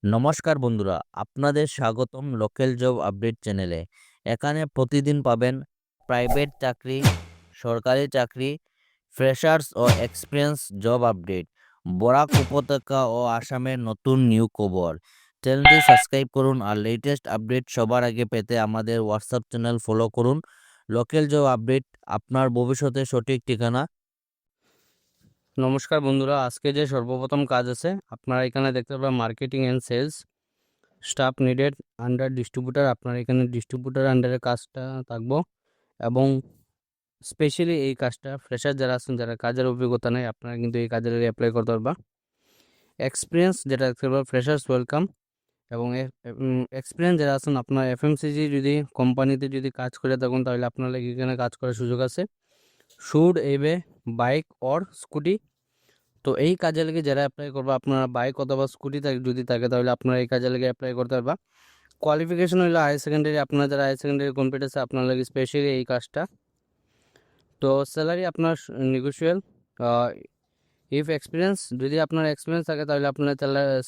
নমস্কার বন্ধুরা, আপনাদের স্বাগতম লোকাল জব আপডেট চ্যানেলে। এখানে প্রতিদিন পাবেন প্রাইভেট চাকরি, সরকারি চাকরি, ফ্রেশার্স ও এক্সপিরিয়েন্স জব আপডেট, বরাক উপত্যকা ও আসামের নতুন নিউ খবর। চ্যানেলটি সাবস্ক্রাইব করুন আর লেটেস্ট আপডেট সবার আগে পেতে আমাদের হোয়াটসঅ্যাপ চ্যানেল ফলো করুন। লোকাল জব আপডেট, আপনার ভবিষ্যতের সঠিক ঠিকানা। নমস্কার বন্ধুরা, আজকে যে সর্বপ্রথম কাজ আছে আপনারা এখানে দেখতে পাবেন marketing and sales staff needed under distributor. আপনারা এখানে ডিস্ট্রিবিউটার আন্ডারে কাজটা থাকবো এবং স্পেশালি এই কাজটা ফ্রেশার যারা আছেন, যারা কাজের অভিজ্ঞতা নেই, আপনারা কিন্তু এই কাজের অ্যাপ্লাই করতে পারবা। এক্সপিরিয়েন্স যেটা দেখতে পারবা ফ্রেশার্স ওয়েলকাম, এবং এক্সপিরিয়েন্স যারা আছেন আপনার এফএমসিজি যদি কোম্পানিতে যদি কাজ করে থাকুন তাহলে আপনারা এখানে কাজ করার সুযোগ আছে। শুড এবে বাইক অর স্কুটি। তো এই কাজে লেগে যারা অ্যাপ্লাই করবে, আপনারা বাইক অথবা স্কুটি যদি থাকে তাহলে আপনারা এই কাজে লেগে অ্যাপ্লাই করতে পারবা। কোয়ালিফিকেশন হলো হায়ার সেকেন্ডারি। আপনারা যারা হায়ার সেকেন্ডারি কমপ্লিট আছে আপনার লাগে স্পেশালি এই কাজটা। তো স্যালারি আপনার নেগোশিয়েবল। ইফ এক্সপিরিয়েন্স, যদি আপনার এক্সপিরিয়েন্স থাকে তাহলে আপনার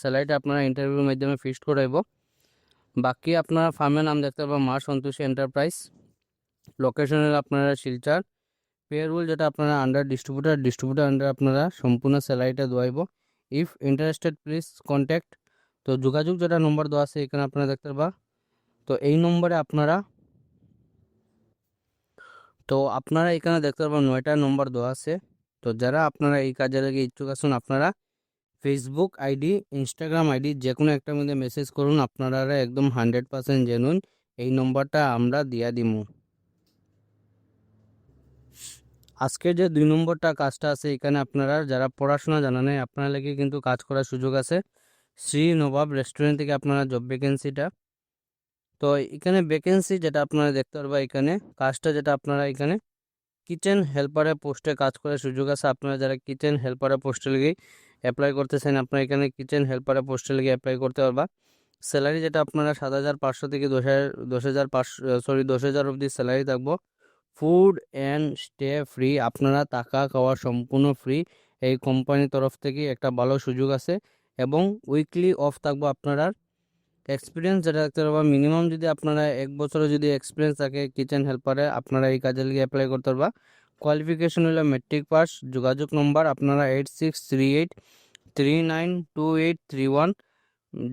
স্যালারিটা আপনারা ইন্টারভিউর মাধ্যমে ফিক্সড করাইব। বাকি আপনারা ফার্মের নাম দেখতে পাবেন মা সন্তোষী এন্টারপ্রাইজ। লোকেশন হলো আপনারা শিলচর। পেরোল যেটা আপনারা আন্ডার ডিস্ট্রিবিউটার আন্ডার আপনারা সম্পূর্ণ স্যালারিটা দেওয়াইব। If interested please contact. তো যোগাযোগ যেটা নম্বর দেওয়া আছে এখানে আপনারা দেখতে পাবা। তো এই নম্বরে আপনারা এখানে দেখতে পাবেন 9টা নম্বর দেওয়া আছে। তো যারা আপনারা এই কাজে লাগে ইচ্ছুক আছেন, আপনারা ফেসবুক আইডি, ইনস্টাগ্রাম আইডি যে কোনো একটার মধ্যে মেসেজ করুন। আপনারা একদম 100% জেনুইন এই নম্বরটা আমরা দিয়া দিমু। আজকের যে 2 নম্বরটা কাজটা আছে এখানে আপনারা যারা পড়াশোনা জানা নেই আপনারা লাগে কিন্তু কাজ করার সুযোগ আছে। শ্রী নবাব রেস্টুরেন্ট থেকে আপনারা জব ভ্যাকেন্সিটা। তো এখানে ভ্যাকেন্সি যেটা আপনারা দেখতে পারবা, এখানে কাজটা যেটা আপনারা এখানে কিচেন হেল্পারের পোস্টে কাজ করার সুযোগ আছে। আপনারা যারা কিচেন হেল্পারের পোস্টে লেগে অ্যাপ্লাই করতেছেন আপনারা এখানে কিচেন হেল্পারের পোস্টে লেগে অ্যাপ্লাই করতে পারবা। স্যালারি যেটা আপনারা 7,500 থেকে 10,000 অবধি স্যালারি থাকবো। ফুড অ্যান্ড স্টে ফ্রি, আপনারা থাকা খাওয়া সম্পূর্ণ ফ্রি। এই কোম্পানির তরফ থেকে একটা ভালো সুযোগ আছে এবং উইকলি অফ থাকবো আপনারা। এক্সপিরিয়েন্স যেটা দেখতে পারবা, মিনিমাম যদি আপনারা 1 বছরের যদি এক্সপিরিয়েন্স থাকে কিচেন হেল্পারে, আপনারা এই কাজে লিগে অ্যাপ্লাই করতে পারবা। কোয়ালিফিকেশন হলো মেট্রিক পাস। যোগাযোগ নম্বর আপনারা 8638392831।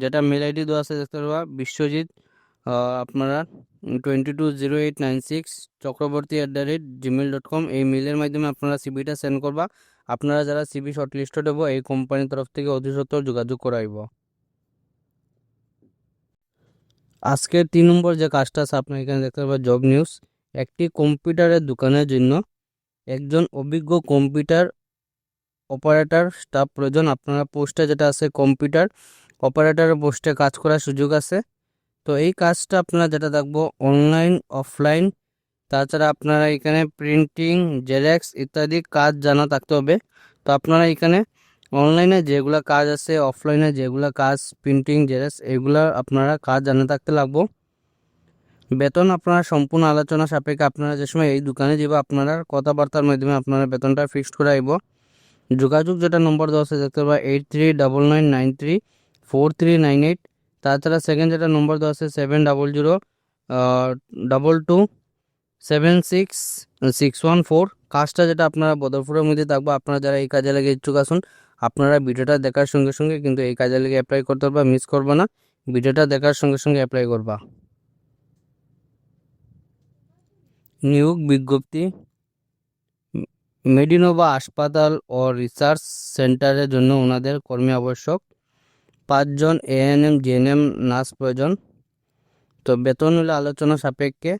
যেটা মেল আইডি দেওয়া আছে দেখতে পারবা বিশ্বজিৎ, আপনারা 220896 চক্রবর্তী@gmail.com এই মেলের মাধ্যমে আপনারা সিবিটা সেন্ড করবা। আপনারা যারা সিবি শর্টলিস্টেড হবো এই কোম্পানির তরফ থেকে অতি সত্বর যোগাযোগ করাইব। আজকের 3 নম্বর যে কাজটা আছে আপনার এখানে দেখতে পাবেন জব নিউজ। একটি কম্পিউটারের দোকানের জন্য একজন অভিজ্ঞ কম্পিউটার অপারেটর স্টাফ প্রয়োজন। আপনারা পোস্টে যেটা আছে কম্পিউটার অপারেটরের পোস্টে কাজ করার সুযোগ আছে। তো এই কাজটা আপনারা যেটা দেখবো অনলাইন অফলাইন, তাছাড়া আপনারা এখানে প্রিন্টিং জেরক্স ইত্যাদি কাজ জানা থাকতে হবে। তো আপনারা এখানে অনলাইনে যেগুলা কাজ আছে, অফলাইনে যেগুলা কাজ প্রিন্টিং জেরক্স এগুলা আপনারা কাজ জানা থাকতে লাগবো। বেতন আপনারা সম্পূর্ণ আলোচনা সাপেক্ষে আপনারা যে সময় এই দোকানে যাবো আপনারা কথাবার্তার মাধ্যমে আপনারা বেতনটা ফিক্সড করে আইব। যোগাযোগ যেটা নম্বর দেওয়া আছে দেখতে পাবা 8399934398। তাছাড়া সেকেন্ড যেটা নম্বর দেওয়া আছে 7002227661 কাজটা যেটা আপনারা বদরপুরের মধ্যে থাকবো। আপনারা যারা এই কাজে লেগে ইচ্ছুক আসুন আপনারা ভিডিওটা দেখার সঙ্গে সঙ্গে কিন্তু এই কাজে লেগে অ্যাপ্লাই করতে পারবা, মিস করবা না। ভিডিওটা দেখার সঙ্গে সঙ্গে অ্যাপ্লাই করবা। নিয়োগ বিজ্ঞপ্তি মেডিনোভা হাসপাতাল ও রিসার্চ সেন্টারের জন্য ওনাদের কর্মী আবশ্যক। 5 জন এএনএম জিএনএম নার্স প্রয়োজন। তো বেতন হলে আলোচনা সাপেক্ষে।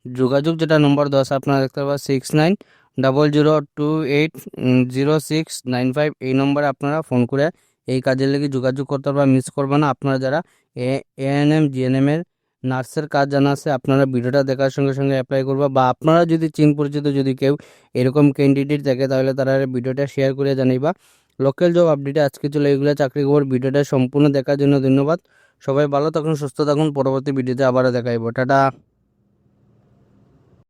যোগাযোগ যেটা নম্বর দেওয়া আছে আপনারা দেখতে পাবেন 6900280695 এই নম্বরে আপনারা ফোন করে এই কাজের লেগে যোগাযোগ করতে পারবেন, মিস করবে না। আপনারা যারা এএনএম জিএনএম এর নার্সের কাজ জানা আছে আপনারা ভিডিওটা দেখার সঙ্গে সঙ্গে অ্যাপ্লাই করবা, বা আপনারা যদি চিন পরিচিত যদি কেউ এরকম ক্যান্ডিডেট থাকে তাহলে তারা ভিডিওটা শেয়ার করে জানাইবা। লোকাল জব আপডেটে আজকে চলে এগুলো চাকরি খবর। ভিডিওটা সম্পূর্ণ দেখার জন্য ধন্যবাদ। সবাই ভালো থাকুন, সুস্থ থাকুন। পরবর্তী ভিডিওতে আবারও দেখাইব। টাটা।